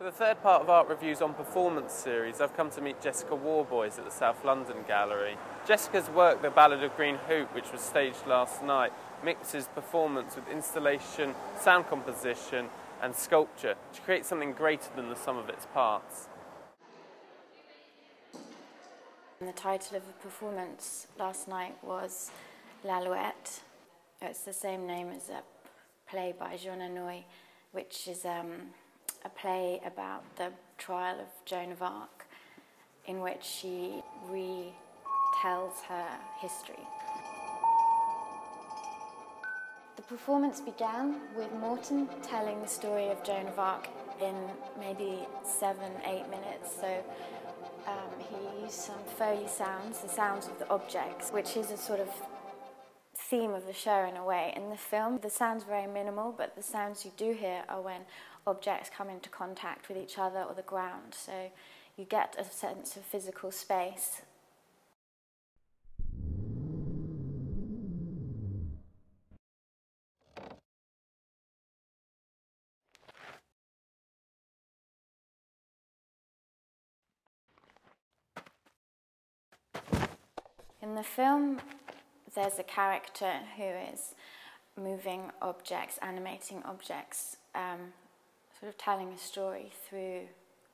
For the third part of Art Review's On Performance series, I've come to meet Jessica Warboys at the South London Gallery. Jessica's work, The Ballad of Green Hoop, which was staged last night, mixes performance with installation, sound composition and sculpture to create something greater than the sum of its parts. The title of the performance last night was L'Alouette. It's the same name as a play by Jean Anouilh, which is a play about the trial of Joan of Arc, in which she retells her history. The performance began with Morton telling the story of Joan of Arc in maybe 7-8 minutes. So he used some Foley sounds, the sounds of the objects, which is a sort of theme of the show in a way. In the film, the sound's very minimal, but the sounds you do hear are when objects come into contact with each other or the ground. So you get a sense of physical space. In the film, there's a character who is moving objects, animating objects, sort of telling a story through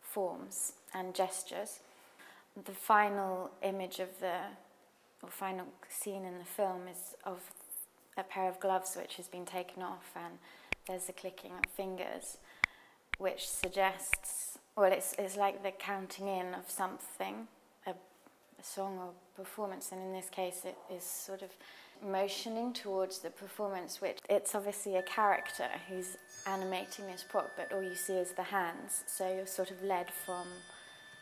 forms and gestures. The final image of or final scene in the film is of a pair of gloves which has been taken off, and there's a clicking of fingers, which suggests, well, it's like the counting in of something, a song or performance, and in this case it is sort of motioning towards the performance, which it's obviously a character who's animating this prop, but all you see is the hands, so you're sort of led from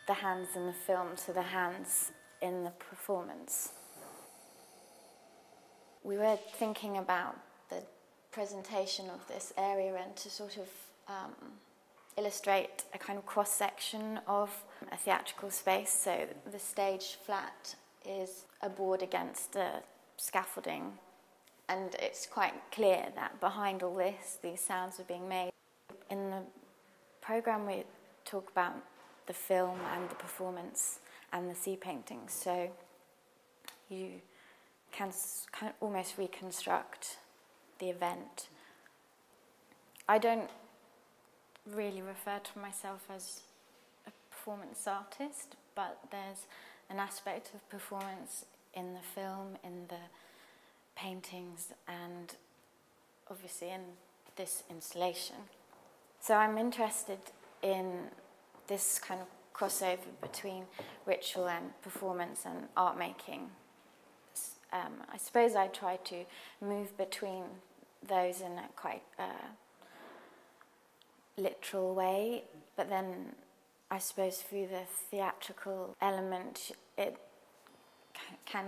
the hands in the film to the hands in the performance. We were thinking about the presentation of this area and to sort of illustrate a kind of cross-section of a theatrical space. So the stage flat is a board against the scaffolding, and it's quite clear that behind all this, these sounds are being made. In the programme we talk about the film and the performance and the sea paintings, so you can kind of almost reconstruct the event. I don't really refer to myself as a performance artist, but there's an aspect of performance in the film, in the paintings, and obviously in this installation. So I'm interested in this kind of crossover between ritual and performance and art making. I suppose I try to move between those in a quite literal way, but then I suppose through the theatrical element it can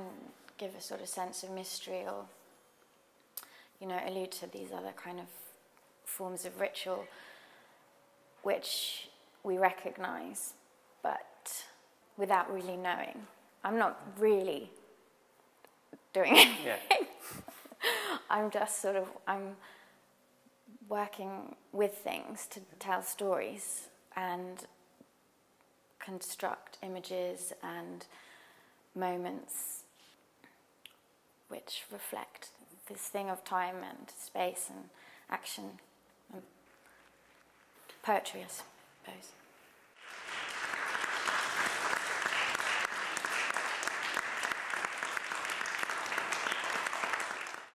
give a sort of sense of mystery, or, you know, allude to these other kind of forms of ritual which we recognise, but without really knowing. I'm not really doing anything. Yeah. I'm just sort of, I'm working with things to tell stories and construct images and moments which reflect this thing of time and space and action and poetry, I suppose.